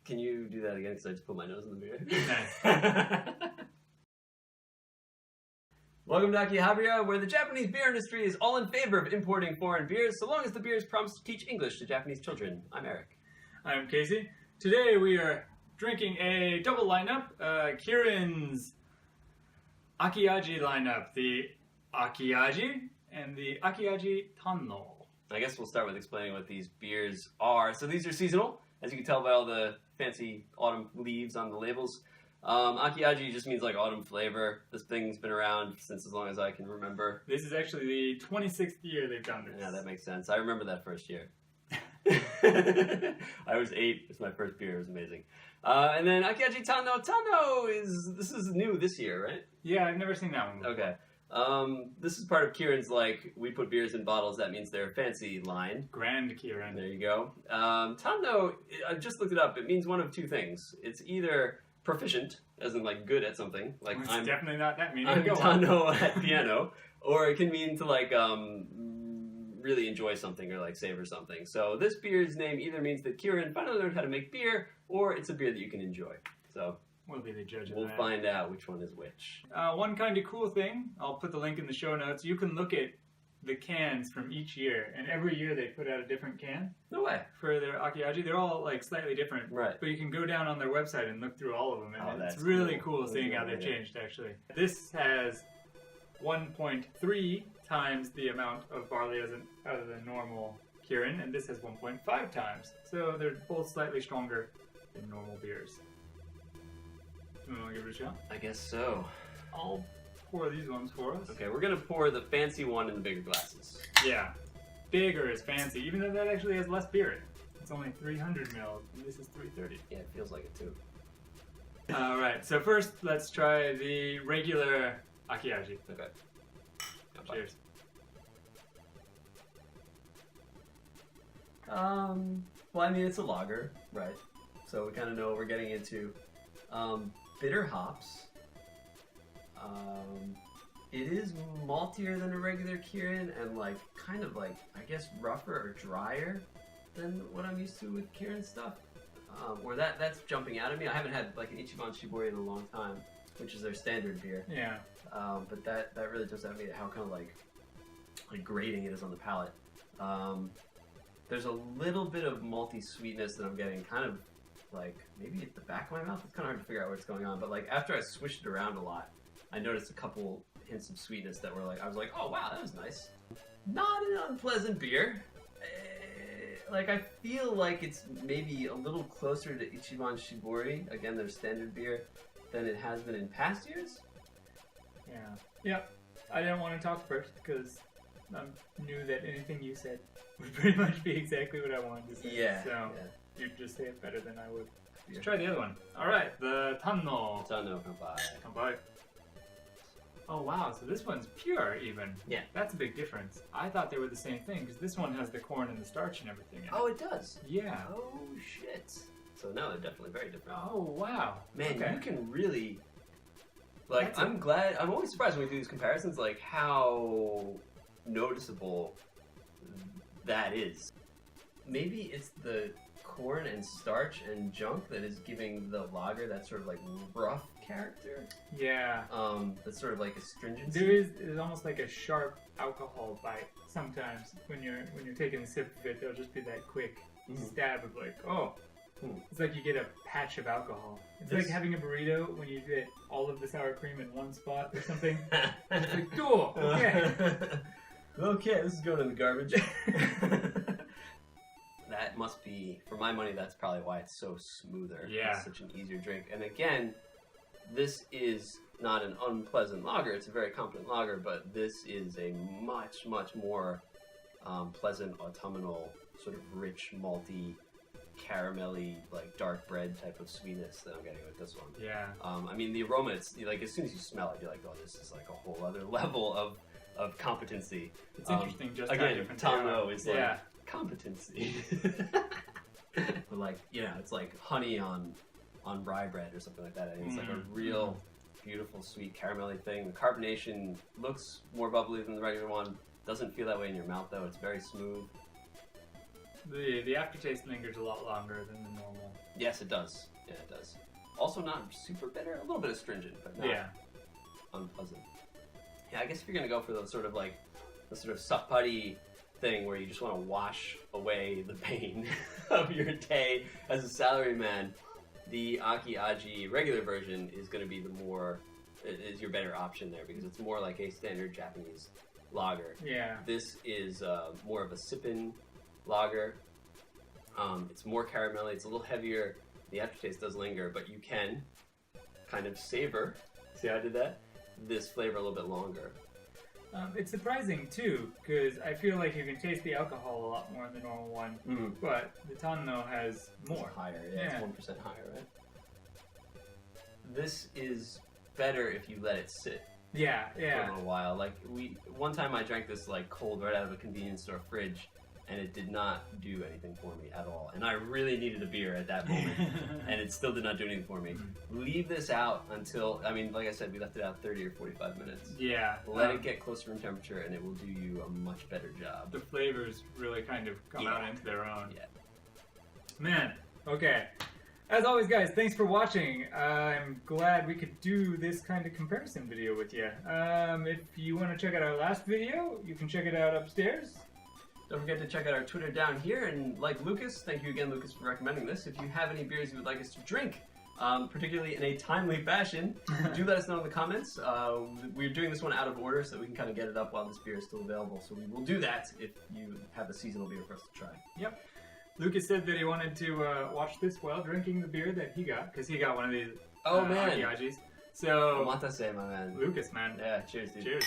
Can you do that again? Because I just put my nose in the beer. Nice. Welcome to Akihabeera, where the Japanese beer industry is all in favor of importing foreign beers, so long as the beers promise to teach English to Japanese children. I'm Eric. I'm Casey. Today we are drinking a double lineup, Kirin's Akiaji lineup, the Akiaji and the Akiaji Tannou. I guess we'll start with explaining what these beers are. So these are seasonal, as you can tell by all the fancy autumn leaves on the labels. Akiaji just means like autumn flavor. This thing's been around since as long as I can remember. This is actually the 26th year they've done this. Yeah, that makes sense. I remember that first year. I was 8. It's my first beer. It was amazing. And then Akiaji Tannou. This is new this year, right? Yeah, I've never seen that one before. Okay. This is part of Kirin's, like, we put beers in bottles, that means they're fancy line. Grand Kirin. There you go. Tannou, I just looked it up. It means one of two things. It's either proficient, as in, like, good at something. Like, It's I'm definitely not that meaning. I'm Go on. Tannou at piano. Or it can mean to, like, really enjoy something or, like, savor something. So this beer's name either means that Kirin finally learned how to make beer, or it's a beer that you can enjoy. So We'll be the judge of we'll that. find out which one is which. One kind of cool thing, I'll put the link in the show notes, you can look at the cans from each year, and every year they put out a different can No way. for their Akiaji. They're all like slightly different, Right. but you can go down on their website and look through all of them, and Oh, it's that's really cool. cool seeing how they've Yeah. changed actually. This has 1.3 times the amount of barley as out of the normal Kirin, and this has 1.5 times. So they're both slightly stronger than normal beers. You want to give it a shot? I guess so. I'll pour these ones for us. Okay, we're gonna pour the fancy one in the bigger glasses. Yeah, bigger is fancy, even though that actually has less beer in it. It's only 300 mil, and this is 330. Yeah, it feels like it too. Alright, so first let's try the regular Akiaji. Okay. Cheers. Well, I mean, it's a lager, right? So we kind of know what we're getting into. Bitter hops. It is maltier than a regular Kirin, and like kind of like, I guess, rougher or drier than what I'm used to with Kirin stuff. Or that's jumping out at me. I haven't had like an Ichiban Shibori in a long time, which is their standard beer. Yeah. But that really jumps out at me how kind of like grating it is on the palate. There's a little bit of malty sweetness that I'm getting, kind of like maybe at the back of my mouth. It's kind of hard to figure out what's going on, but like after I swished it around a lot, I noticed a couple hints of sweetness that were like, I was like, oh wow, that was nice. Not an unpleasant beer. Like I feel like it's maybe a little closer to Ichiban Shibori, again their standard beer, than it has been in past years. Yeah. Yep. I didn't want to talk first because I knew that anything you said would pretty much be exactly what I wanted to say. Yeah. So yeah. you'd just say it better than I would. Let's try the other one. Alright, the Tannou. Tannou, kanpai. Kanpai. Oh wow, so this one's pure even. Yeah. That's a big difference. I thought they were the same thing because this one has the corn and the starch and everything in it. Oh, it does? Yeah. Oh, shit. So no, they're definitely very different. Oh wow. Man, Okay. you can really... Like, That's I'm always surprised when we do these comparisons, like, how noticeable that is. Maybe it's the corn and starch and junk that is giving the lager that sort of, like, rough character. Yeah. That's sort of like astringency. There's almost like a sharp alcohol bite sometimes when you're taking a sip of it. There'll just be that quick stab of like, oh, it's like you get a patch of alcohol. It's like having a burrito when you get all of the sour cream in one spot or something. It's like, oh, okay. Okay, this is going in the garbage. That must be, for my money, that's probably why it's so smoother. Yeah. It's such an easier drink. And again, this is not an unpleasant lager. It's a very competent lager, but this is a much, much more pleasant, autumnal, sort of rich, malty, caramelly, like dark bread type of sweetness that I'm getting with this one. Yeah. I mean, the aroma, it's like as soon as you smell it, you're like, oh, this is like a whole other level of competency. It's interesting just how again, different they are. Tannou is like Yeah. competency. But like, you know, it's like honey on rye bread or something like that. I think it's like a real beautiful, sweet, caramelly thing. The carbonation looks more bubbly than the regular one. Doesn't feel that way in your mouth though. It's very smooth. The aftertaste lingers a lot longer than the normal Yes, it does. Yeah, it does. Also not super bitter, a little bit astringent, but not unpleasant. Yeah, I guess if you're gonna go for the sort of sappari thing where you just want to wash away the pain of your day as a salaryman, the Akiaji regular version is going to be is your better option there because it's more like a standard Japanese lager. Yeah. This is more of a sippin' lager. It's more caramelly. It's a little heavier. The aftertaste does linger, but you can kind of savor. See how I did that? This flavor a little bit longer. It's surprising too, because I feel like you can taste the alcohol a lot more in the normal one, but the Tannou has more. It's higher, yeah. It's 1% higher, right? This is better if you let it sit. Yeah. For a little while. Like one time I drank this like cold right out of a convenience store fridge, and it did not do anything for me at all. And I really needed a beer at that moment, and it still did not do anything for me. Leave this out until, like I said, we left it out 30 or 45 minutes. Yeah. Let it get closer to room temperature, and it will do you a much better job. The flavors really kind of come out into their own. Yeah. Man, okay. As always, guys, thanks for watching. I'm glad we could do this kind of comparison video with you. If you want to check out our last video, you can check it out upstairs. Don't forget to check out our Twitter down here, and like Lucas, thank you again, Lucas, for recommending this. If you have any beers you would like us to drink, particularly in a timely fashion, do let us know in the comments. We're doing this one out of order so that we can kind of get it up while this beer is still available. So we will do that if you have a seasonal beer for us to try. Yep. Lucas said that he wanted to watch this while drinking the beer that he got, because he got one of these man. Akiajis. So, Omatase, my man. Lucas, man. Yeah, cheers, dude. Cheers.